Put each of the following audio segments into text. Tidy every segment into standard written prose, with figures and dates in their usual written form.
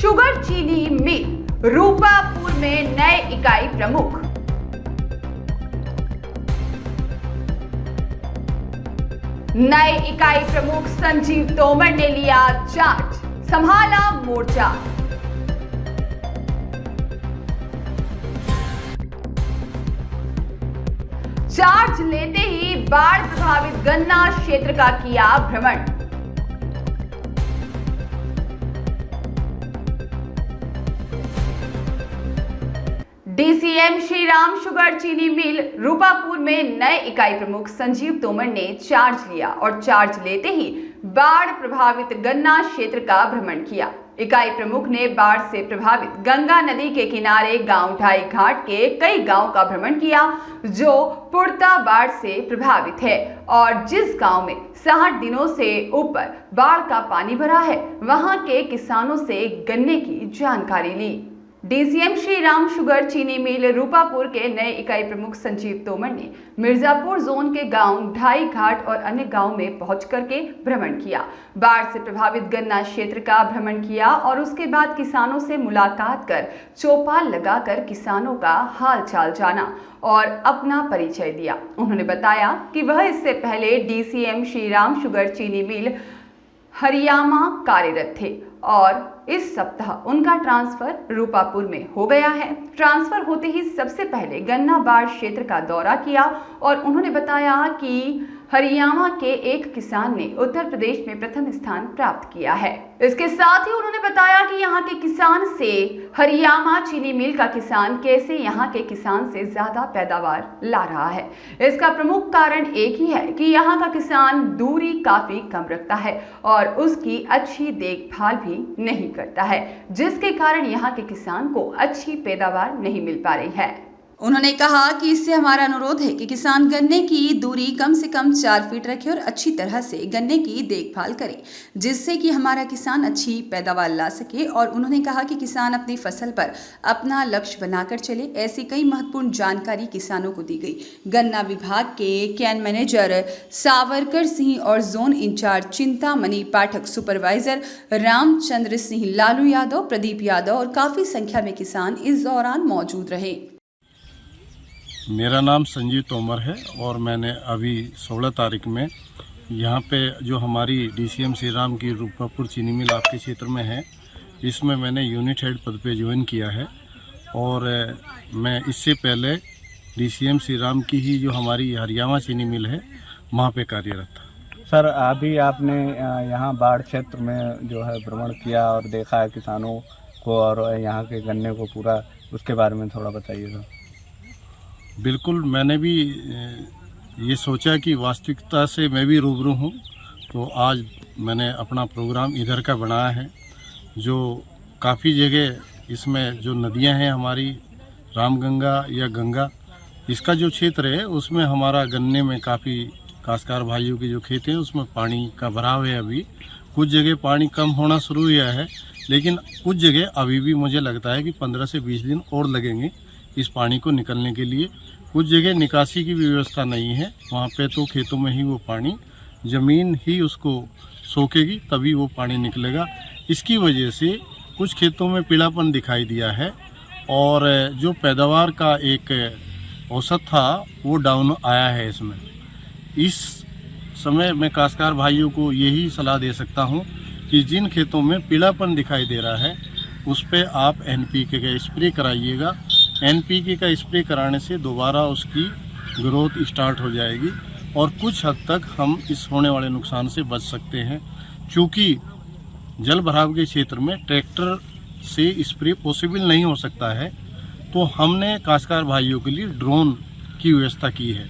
Sugar चीनी मिल रूपापुर में नए इकाई प्रमुख। नए इकाई प्रमुख संजीव तोमर ने लिया चार्ज, संभाला मोर्चा। चार्ज लेते ही बाढ़ प्रभावित गन्ना क्षेत्र का किया भ्रमण। डीसीएम श्री राम शुगर चीनी मिल रूपापुर में नए इकाई प्रमुख संजीव तोमर ने चार्ज लिया और चार्ज लेते ही बाढ़ प्रभावित गन्ना क्षेत्र का भ्रमण किया। इकाई प्रमुख ने बाढ़ से प्रभावित गंगा नदी के किनारे गांव ढाई घाट के कई गांव का भ्रमण किया जो पुरता बाढ़ से प्रभावित है और जिस गांव में 60 दिनों से ऊपर बाढ़ का पानी भरा है वहां के किसानों से गन्ने की जानकारी ली। डीसीएम श्री राम शुगर चीनी मिल रूपापुर के नए इकाई प्रमुख संजीव तोमर ने मिर्जापुर जोन के गांव ढाई घाट और अन्य गांव में पहुंच करके भ्रमण किया। बाढ़ से प्रभावित गन्ना क्षेत्र का भ्रमण किया और उसके बाद किसानों से मुलाकात कर चौपाल लगाकर किसानों का हाल चाल जाना और अपना परिचय दिया। उन्होंने बताया कि वह इससे पहले डीसीएम श्री राम शुगर चीनी मिल हरियाणा कार्यरत थे और इस सप्ताह उनका ट्रांसफर रूपापुर में हो गया है। ट्रांसफर होते ही सबसे पहले गन्ना बाढ़ क्षेत्र का दौरा किया और उन्होंने बताया कि हरियाणा के एक किसान ने उत्तर प्रदेश में प्रथम स्थान प्राप्त किया है। इसके साथ ही उन्होंने बताया कि यहाँ के किसान से हरियाणा चीनी मिल का किसान कैसे यहाँ के किसान से ज्यादा पैदावार ला रहा है। इसका प्रमुख कारण एक ही है कि यहाँ का किसान दूरी काफी कम रखता है और उसकी अच्छी देखभाल भी नहीं करता है, जिसके कारण यहाँ के किसान को अच्छी पैदावार नहीं मिल पा रही है। उन्होंने कहा कि इससे हमारा अनुरोध है कि किसान गन्ने की दूरी कम से कम 4 फीट रखे और अच्छी तरह से गन्ने की देखभाल करे, जिससे कि हमारा किसान अच्छी पैदावार ला सके। और उन्होंने कहा कि किसान अपनी फसल पर अपना लक्ष्य बनाकर चले। ऐसी कई महत्वपूर्ण जानकारी किसानों को दी गई। गन्ना विभाग के कैन मैनेजर सावरकर सिंह और जोन इंचार्ज चिंतामणि पाठक, सुपरवाइजर रामचंद्र सिंह, लालू यादव, प्रदीप यादव और काफी संख्या में किसान इस दौरान मौजूद रहे। मेरा नाम संजीव तोमर है और मैंने अभी 16 तारीख में यहाँ पे जो हमारी डीसीएम श्री राम की रूपापुर चीनी मिल आपके क्षेत्र में है, इसमें मैंने यूनिट हेड पद पे ज्वाइन किया है। और मैं इससे पहले डीसीएम श्री राम की ही जो हमारी हरियाणा चीनी मिल है वहाँ पे कार्यरत था। सर, अभी आपने यहाँ बाढ़ क्षेत्र में जो है भ्रमण किया और देखा है किसानों को और यहाँ के गन्ने को पूरा, उसके बारे में थोड़ा बताइए सर। बिल्कुल, मैंने भी ये सोचा कि वास्तविकता से मैं भी रूबरू हूँ, तो आज मैंने अपना प्रोग्राम इधर का बनाया है। जो काफ़ी जगह इसमें जो नदियाँ हैं हमारी रामगंगा या गंगा, इसका जो क्षेत्र है उसमें हमारा गन्ने में काफ़ी काश्तकार भाइयों के जो खेत हैं उसमें पानी का भराव है। अभी कुछ जगह पानी कम होना शुरू हुआ है, लेकिन कुछ जगह अभी भी मुझे लगता है कि 15 से 20 दिन और लगेंगे इस पानी को निकलने के लिए। कुछ जगह निकासी की व्यवस्था नहीं है, वहाँ पे तो खेतों में ही वो पानी, ज़मीन ही उसको सोखेगी तभी वो पानी निकलेगा। इसकी वजह से कुछ खेतों में पीलापन दिखाई दिया है और जो पैदावार का एक औसत था वो डाउन आया है। इसमें इस समय मैं काश्तकार भाइयों को यही सलाह दे सकता हूँ कि जिन खेतों में पीलापन दिखाई दे रहा है उस पर आप NPK का स्प्रे कराइएगा। NPK का स्प्रे कराने से दोबारा उसकी ग्रोथ स्टार्ट हो जाएगी और कुछ हद तक हम इस होने वाले नुकसान से बच सकते हैं। क्योंकि जल भराव के क्षेत्र में ट्रैक्टर से स्प्रे पॉसिबल नहीं हो सकता है, तो हमने काश्तकार भाइयों के लिए ड्रोन की व्यवस्था की है।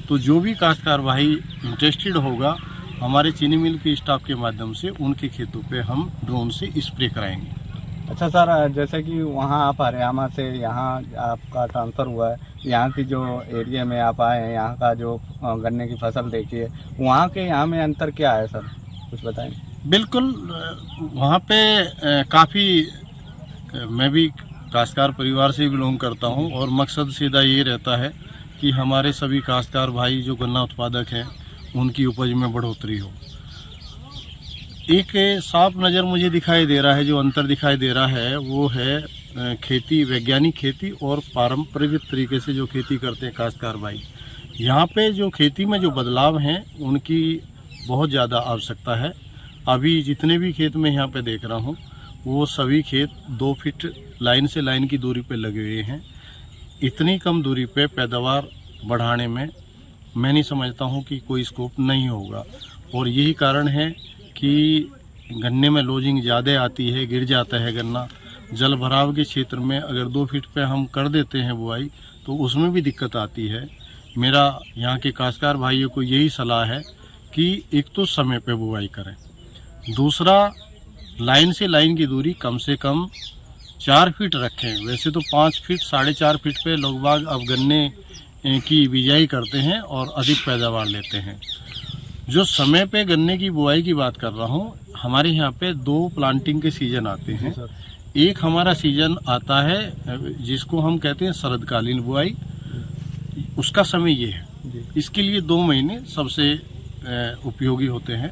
तो जो भी काश्तकार भाई इंटरेस्टेड होगा, हमारे चीनी मिल के स्टाफ के माध्यम से उनके खेतों पे हम ड्रोन से स्प्रे कराएंगे। अच्छा सर, जैसे कि वहाँ आप हरियाणा से यहाँ आपका ट्रांसफ़र हुआ है, यहाँ की जो एरिया में आप आए हैं, यहाँ का जो गन्ने की फसल देखी है, वहाँ के यहाँ में अंतर क्या है सर, कुछ बताएं। बिल्कुल, वहाँ पे काफ़ी, मैं भी काश्तकार परिवार से बिलोंग करता हूँ और मकसद सीधा ये रहता है कि हमारे सभी काश्तकार भाई जो गन्ना उत्पादक हैं उनकी उपज में बढ़ोतरी हो। एक साफ नज़र मुझे दिखाई दे रहा है, जो अंतर दिखाई दे रहा है वो है खेती, वैज्ञानिक खेती और पारंपरिक तरीके से जो खेती करते हैं काश्तकार भाई। यहाँ पे जो खेती में जो बदलाव हैं उनकी बहुत ज़्यादा आवश्यकता है। अभी जितने भी खेत में यहाँ पे देख रहा हूँ वो सभी खेत 2 फीट लाइन से लाइन की दूरी पे लगे हुए हैं। इतनी कम दूरी पे पैदावार बढ़ाने में मैं नहीं समझता हूँ कि कोई स्कोप नहीं होगा, और यही कारण है कि गन्ने में लोजिंग ज़्यादा आती है, गिर जाता है गन्ना। जल भराव के क्षेत्र में अगर 2 फीट पे हम कर देते हैं बुआई तो उसमें भी दिक्कत आती है। मेरा यहाँ के काश्तकार भाइयों को यही सलाह है कि एक तो समय पे बुआई करें, दूसरा लाइन से लाइन की दूरी कम से कम 4 फीट रखें। वैसे तो 5 फीट 4.5 फीट पे लोग बाग अब गन्ने की बिजाई करते हैं और अधिक पैदावार लेते हैं। जो समय पे गन्ने की बुआई की बात कर रहा हूँ, हमारे यहाँ पे 2 प्लांटिंग के सीजन आते हैं। एक हमारा सीजन आता है जिसको हम कहते हैं शरदकालीन बुआई, उसका समय ये है। इसके लिए 2 महीने सबसे उपयोगी होते हैं।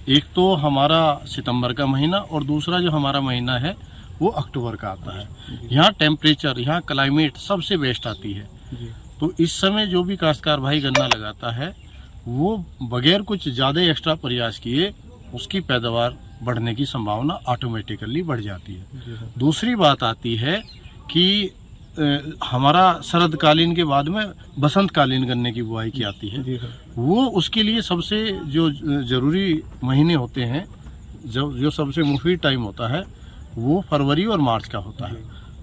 एक तो हमारा सितंबर का महीना और दूसरा जो हमारा महीना है वो अक्टूबर का आता है। यहाँ टेम्परेचर, यहाँ क्लाइमेट सबसे बेस्ट आती है। तो इस समय जो भी काश्तकार भाई गन्ना लगाता है वो बगैर कुछ ज़्यादा एक्स्ट्रा प्रयास किए उसकी पैदावार बढ़ने की संभावना ऑटोमेटिकली बढ़ जाती है। दूसरी बात आती है कि हमारा शरदकालीन के बाद में बसंतकालीन गन्ने की बुआई की आती है। वो उसके लिए सबसे जो ज़रूरी महीने होते हैं, जो सबसे मुफीद टाइम होता है वो फरवरी और मार्च का होता है।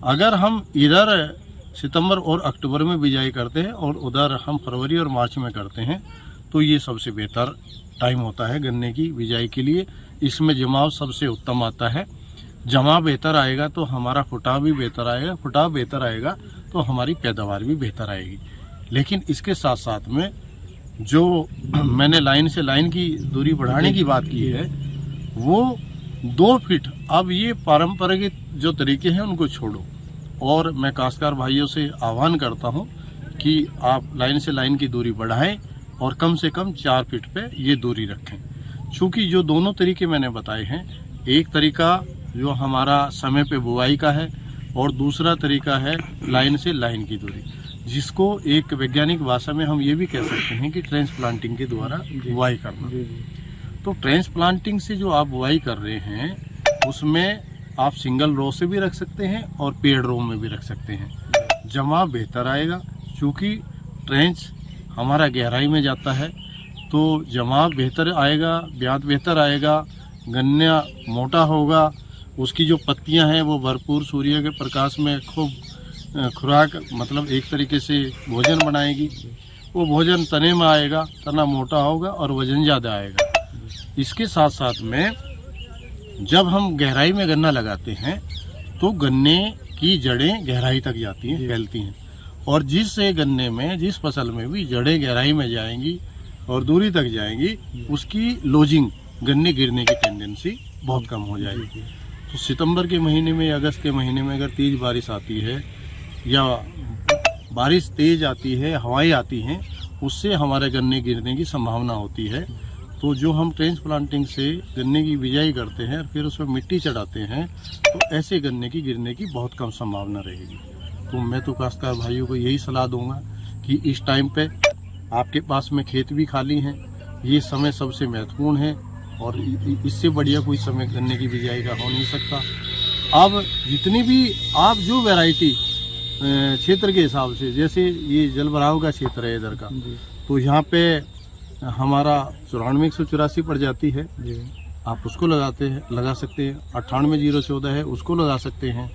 अगर हम इधर सितंबर और अक्टूबर में बिजाई करते हैं और उधर हम फरवरी और मार्च में करते हैं तो ये सबसे बेहतर टाइम होता है गन्ने की बिजाई के लिए। इसमें जमाव सबसे उत्तम आता है। जमा बेहतर आएगा तो हमारा फुटाव भी बेहतर आएगा, फुटाव बेहतर आएगा तो हमारी पैदावार भी बेहतर आएगी। लेकिन इसके साथ साथ में जो मैंने लाइन से लाइन की दूरी बढ़ाने की बात की है वो 2 फीट, अब ये पारंपरिक जो तरीके हैं उनको छोड़ो, और मैं काश्तकार भाइयों से आह्वान करता हूं कि आप लाइन से लाइन की दूरी बढ़ाएं और कम से कम 4 फीट पे ये दूरी रखें। चूँकि जो दोनों तरीके मैंने बताए हैं, एक तरीका जो हमारा समय पे बुआई का है और दूसरा तरीका है लाइन से लाइन की दूरी, जिसको एक वैज्ञानिक भाषा में हम ये भी कह सकते हैं कि ट्रांसप्लांटिंग के द्वारा बुआई करना। तो ट्रांसप्लांटिंग से जो आप बुआई कर रहे हैं उसमें आप सिंगल रो से भी रख सकते हैं और पेड़ रो में भी रख सकते हैं। जमा बेहतर आएगा, चूँकि ट्रेंच हमारा गहराई में जाता है तो जमा बेहतर आएगा, ब्याज बेहतर आएगा, गन्ना मोटा होगा, उसकी जो पत्तियां हैं वो भरपूर सूर्य के प्रकाश में खूब खुराक, मतलब एक तरीके से भोजन बनाएगी। वो भोजन तने में आएगा, तना मोटा होगा और वजन ज़्यादा आएगा। इसके साथ साथ में जब हम गहराई में गन्ना लगाते हैं तो गन्ने की जड़ें गहराई तक जाती हैं, फैलती हैं, और जिस गन्ने में, जिस फसल में भी जड़ें गहराई में जाएंगी और दूरी तक जाएंगी, उसकी लोजिंग, गन्ने गिरने की टेंडेंसी बहुत कम हो जाएगी। तो सितंबर के महीने में, अगस्त के महीने में अगर तेज़ बारिश आती है या बारिश तेज़ आती है, हवाएं आती हैं, उससे हमारे गन्ने गिरने की संभावना होती है। तो जो हम ट्रांसप्लांटिंग से गन्ने की बिजाई करते हैं और फिर उसमें मिट्टी चढ़ाते हैं तो ऐसे गन्ने की गिरने की बहुत कम संभावना रहेगी। तो मैं तो काश्तकार भाइयों को यही सलाह दूंगा कि इस टाइम पे आपके पास में खेत भी खाली हैं, ये समय सबसे महत्वपूर्ण है और इससे बढ़िया कोई समय गन्ने की बिजाई का हो नहीं सकता। अब जितनी भी आप जो वैरायटी क्षेत्र के हिसाब से, जैसे ये जल भराव का क्षेत्र है इधर का, तो यहाँ पे हमारा 94-184 प्रजाति है, आप उसको लगा सकते हैं। 98-014 है, उसको लगा सकते हैं।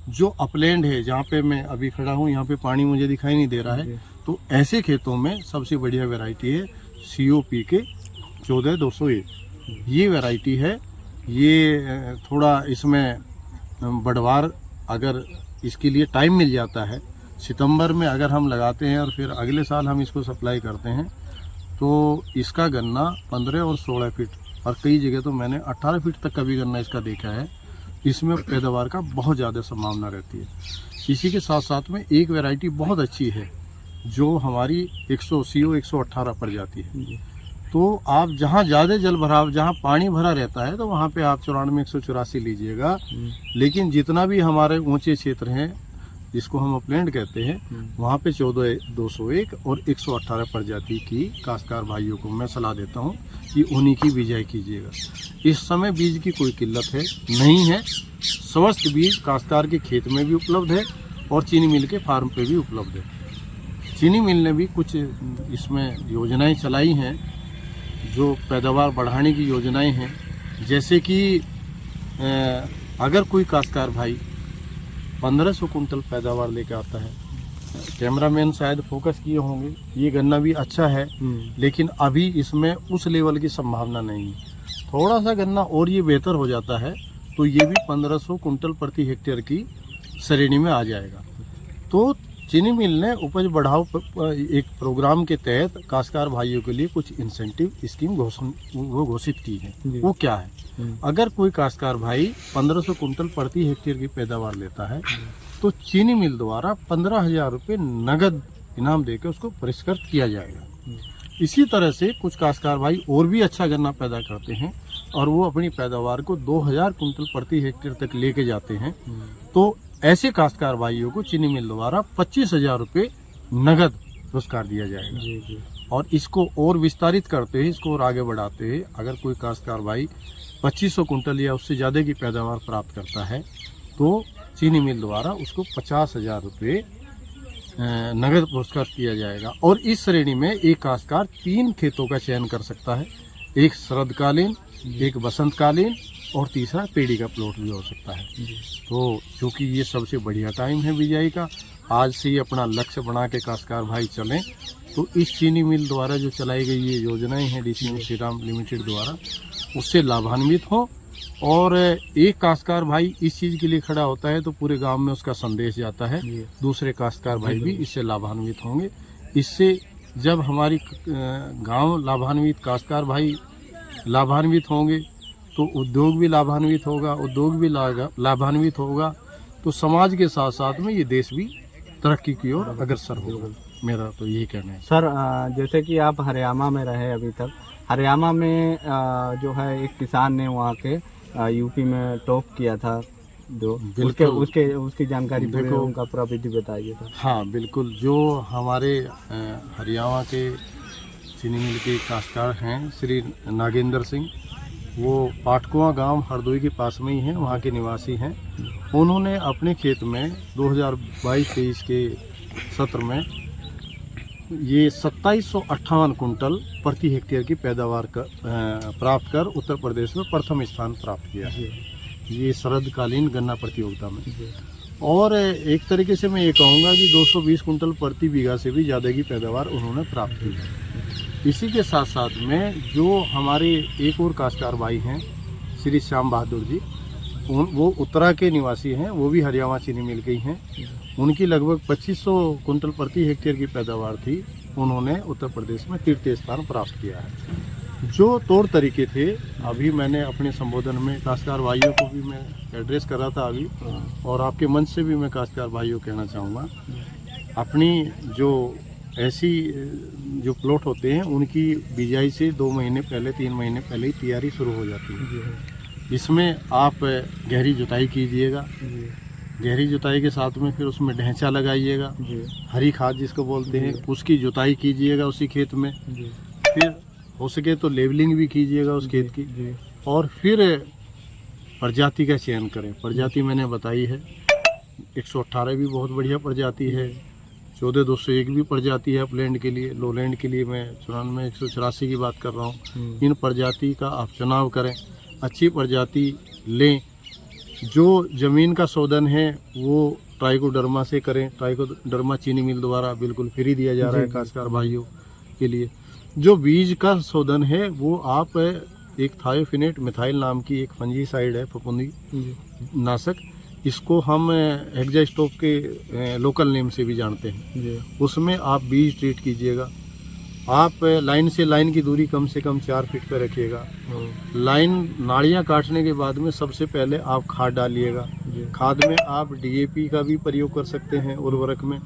जो अपलैंड है, जहाँ पे मैं अभी खड़ा हूँ, यहाँ पे पानी मुझे दिखाई नहीं दे रहा है, तो ऐसे खेतों में सबसे बढ़िया वैरायटी है COPK 14201। ये वैरायटी है। ये थोड़ा इसमें बढ़वार, अगर इसके लिए टाइम मिल जाता है, सितंबर में अगर हम लगाते हैं और फिर अगले साल हम इसको सप्लाई करते हैं तो इसका गन्ना 15 और 16 फीट और कई जगह तो मैंने 18 फीट तक का भी गन्ना इसका देखा है। इसमें पैदावार का बहुत ज़्यादा संभावना रहती है। इसी के साथ साथ में एक वैरायटी बहुत अच्छी है जो हमारी CO 118 प्रजाति है। तो आप जहाँ ज़्यादा जल भराव, जहाँ पानी भरा रहता है, तो वहाँ पे आप 94-184 लीजिएगा। लेकिन जितना भी हमारे ऊंचे क्षेत्र हैं, जिसको हम अपलैंड कहते हैं, वहाँ पे 14,201 और 118 प्रजाति की काश्तकार भाइयों को मैं सलाह देता हूँ कि उन्हीं की बिजाई कीजिएगा। इस समय बीज की कोई किल्लत है नहीं है, स्वस्थ बीज काश्तकार के खेत में भी उपलब्ध है और चीनी मिल के फार्म पे भी उपलब्ध है। चीनी मिल ने भी कुछ इसमें योजनाएं चलाई हैं, जो पैदावार बढ़ाने की योजनाएं हैं। जैसे कि अगर कोई काश्तकार भाई 1500 कुंटल पैदावार लेकर आता है, कैमरामैन शायद फोकस किए होंगे, ये गन्ना भी अच्छा है, लेकिन अभी इसमें उस लेवल की संभावना नहीं है। थोड़ा सा गन्ना और ये बेहतर हो जाता है तो ये भी 1500 कुंटल प्रति हेक्टेयर की श्रेणी में आ जाएगा। तो चीनी मिल ने उपज बढ़ाओ एक प्रोग्राम के तहत काश्तकार भाइयों के लिए कुछ इंसेंटिव स्कीम घोषित की है। वो क्या है? अगर कोई काश्तकार भाई 1500 कुंटल प्रति हेक्टेयर की पैदावार लेता है तो चीनी मिल द्वारा 15,000 रुपये नगद इनाम देकर उसको पुरस्कृत किया जाएगा। इसी तरह से कुछ काश्तकार भाई और भी अच्छा गन्ना पैदा करते हैं और वो अपनी पैदावार को 2000 कुंटल प्रति हेक्टेयर तक लेके जाते हैं, तो ऐसे काश्तकार भाइयों को चीनी मिल द्वारा 25,000 रुपये नगद पुरस्कार दिया जाएगा। और इसको और विस्तारित करते हैं, इसको और आगे बढ़ाते हैं। अगर कोई काश्तकार भाई 2500 कुंटल या उससे ज़्यादा की पैदावार प्राप्त करता है तो चीनी मिल द्वारा उसको 50,000 रुपये नगद पुरस्कार किया जाएगा। और इस श्रेणी में एक काश्तकार 3 खेतों का चयन कर सकता है, एक शरदकालीन, एक बसंतकालीन और तीसरा पेड़ी का प्लॉट भी हो सकता है। तो चूँकि ये सबसे बढ़िया टाइम है बिजाई का, आज से ही अपना लक्ष्य बना के काश्तकार भाई चलें तो इस चीनी मिल द्वारा जो चलाई गई ये योजनाएं हैं DCO श्रीराम लिमिटेड द्वारा, उससे लाभान्वित हो। और एक काश्तकार भाई इस चीज़ के लिए खड़ा होता है तो पूरे गांव में उसका संदेश जाता है, दूसरे काश्तकार भाई भी इससे लाभान्वित होंगे। इससे जब हमारी गांव लाभान्वित, काश्तकार भाई लाभान्वित होंगे तो उद्योग भी लाभान्वित होगा, उद्योग भी लाभान्वित होगा तो समाज के साथ साथ में ये देश भी तरक्की की ओर अग्रसर होगा। मेरा तो यही कहना है। सर, जैसे कि आप हरियाणा में रहे अभी तक, हरियाणा में जो है एक किसान ने वहाँ के यूपी में टॉप किया था, जो उसकी जानकारी देखो, उनका पूरा विधि बताइए सर। हाँ बिल्कुल, जो हमारे हरियाणा के चीनी मिल के काश्तकार हैं श्री नागेंद्र सिंह, वो पाटकुआ गांव हरदोई के पास में ही हैं, वहाँ के निवासी हैं। उन्होंने अपने खेत में 2022-23 के सत्र में ये 2758 कुंटल प्रति हेक्टेयर की पैदावार प्राप्त कर उत्तर प्रदेश में प्रथम स्थान प्राप्त किया है, ये शरदकालीन गन्ना प्रतियोगिता में। और एक तरीके से मैं ये कहूँगा कि 220 कुंटल प्रति बीघा से भी ज़्यादा की पैदावार उन्होंने प्राप्त की है। इसी के साथ साथ में जो हमारे एक और काश्तकार भाई हैं श्री श्याम बहादुर जी, वो उत्तरा के निवासी हैं, वो भी हरियाणा चीनी मिल के ही हैं। उनकी लगभग 2500 कुंटल प्रति हेक्टेयर की पैदावार थी, उन्होंने उत्तर प्रदेश में तृतीय स्थान प्राप्त किया है। जो तौर तरीके थे, अभी मैंने अपने संबोधन में काश्तकार भाइयों को भी मैं एड्रेस कर रहा था अभी, और आपके मंच से भी मैं काश्तकार भाइयों को कहना चाहूँगा, अपनी जो ऐसी जो प्लॉट होते हैं उनकी बिजाई से 2 महीने पहले, 3 महीने पहले ही तैयारी शुरू हो जाती है। इसमें आप गहरी जुताई कीजिएगा, गहरी जुताई के साथ में फिर उसमें ढैंचा लगाइएगा, हरी खाद जिसको बोलते हैं उसकी जुताई कीजिएगा उसी खेत में, फिर हो सके तो लेवलिंग भी कीजिएगा उस खेत की, और फिर प्रजाति का चयन करें। प्रजाति मैंने बताई है, 118 भी बहुत बढ़िया प्रजाति है, 14,201 भी प्रजाति है अपलैंड के लिए। लोलैंड के लिए मैं 94, 184 की बात कर रहा हूँ। इन प्रजाति का आप चुनाव करें, अच्छी प्रजाति लें। जो ज़मीन का शोधन है वो ट्राइकोडर्मा से करें, ट्राइकोडर्मा चीनी मिल द्वारा बिल्कुल फ्री दिया जा रहा है काश्तकार भाइयों के लिए। जो बीज का शोधन है वो आप एक थायोफिनेट मिथाइल नाम की एक फंजीसाइड है, फफूंदी नाशक, इसको हम हेक्सास्टॉप के लोकल नेम से भी जानते हैं, उसमें आप बीज ट्रीट कीजिएगा। आप लाइन से लाइन की दूरी कम से कम 4 फीट पर रखिएगा। लाइन नाड़ियाँ काटने के बाद में सबसे पहले आप खाद डालिएगा। खाद में आप DAP का भी प्रयोग कर सकते हैं उर्वरक में,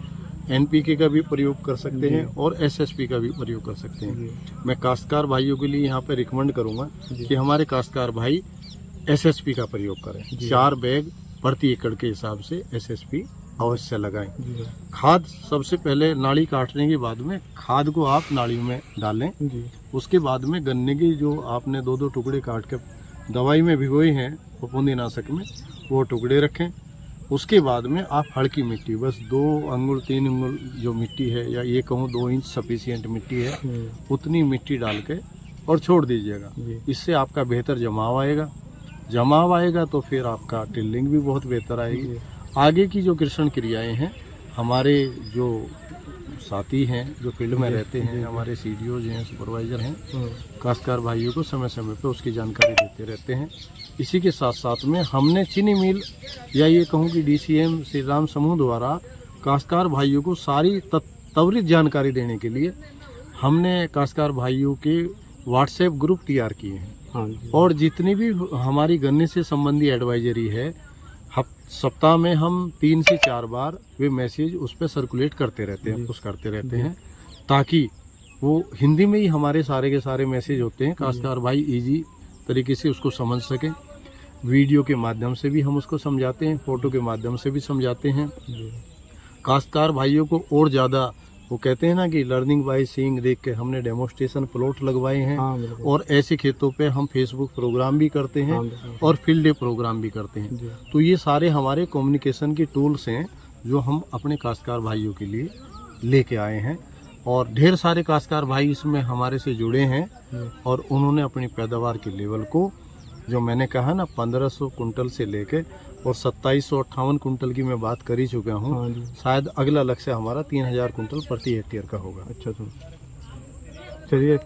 एनपीके का भी प्रयोग कर सकते हैं और एसएसपी का भी प्रयोग कर सकते हैं। मैं काश्तकार भाइयों के लिए यहाँ पे रिकमेंड करूँगा कि हमारे काश्तकार भाई एसएसपी का प्रयोग करें। 4 बैग प्रति एकड़ के हिसाब से एसएसपी अवश्य लगाएं। खाद सबसे पहले नाड़ी काटने के बाद में खाद को आप नाड़ी में डालें। उसके बाद में गन्ने की जो आपने 2-2 टुकड़े काट के दवाई में भिगोए हैं फफूंदीनाशक में, वो टुकड़े रखें। उसके बाद में आप हल्की मिट्टी, बस 2 अंगुल 3 अंगुल जो मिट्टी है, या ये कहूँ 2 इंच सफिशिएंट मिट्टी है, उतनी मिट्टी डाल के और छोड़ दीजिएगा। इससे आपका बेहतर जमाव आएगा तो फिर आपका टिल्लिंग भी बहुत बेहतर आएगी। आगे की जो कृषण क्रियाएं हैं, हमारे जो साथी हैं जो फील्ड में रहते हैं, हमारे सीडीओ हैं, सुपरवाइजर हैं, काश्तकार भाइयों को समय समय पर उसकी जानकारी देते रहते हैं। इसी के साथ साथ में हमने चीनी मिल या ये कहूँ कि डीसीएम श्री राम समूह द्वारा काश्तकार भाइयों को सारी त्वरित जानकारी देने के लिए हमने काश्तकार भाइयों के व्हाट्सएप ग्रुप तैयार किए हैं। और जितनी भी हमारी गन्ने से संबंधी एडवाइजरी है, सप्ताह में हम 3 से 4 बार वे मैसेज उस पर सर्कुलेट करते रहते हैं, पुश करते रहते हैं, ताकि वो हिंदी में ही हमारे सारे के सारे मैसेज होते हैं, काश्तकार भाई इजी तरीके से उसको समझ सकें। वीडियो के माध्यम से भी हम उसको समझाते हैं, फोटो के माध्यम से भी समझाते हैं। काश्तकार भाइयों को और ज़्यादा, वो कहते हैं ना कि लर्निंग बाय सीइंग, देख के हमने डेमोस्ट्रेशन प्लॉट लगवाए हैं। और ऐसे खेतों पे हम फेसबुक प्रोग्राम भी करते हैं और फील्ड डे प्रोग्राम भी करते हैं। तो ये सारे हमारे कम्युनिकेशन के टूल्स हैं जो हम अपने काश्तकार भाइयों के लिए लेके आए हैं। और ढेर सारे काश्तकार भाई इसमें हमारे से जुड़े हैं और उन्होंने अपनी पैदावार के लेवल को, जो मैंने कहा ना 1500 कुंटल से लेके और 2758 कुंटल की मैं बात कर ही चुका हूँ। शायद अगला लक्ष्य हमारा 3000 कुंटल प्रति हेक्टेयर का होगा। अच्छा, तो चलिए।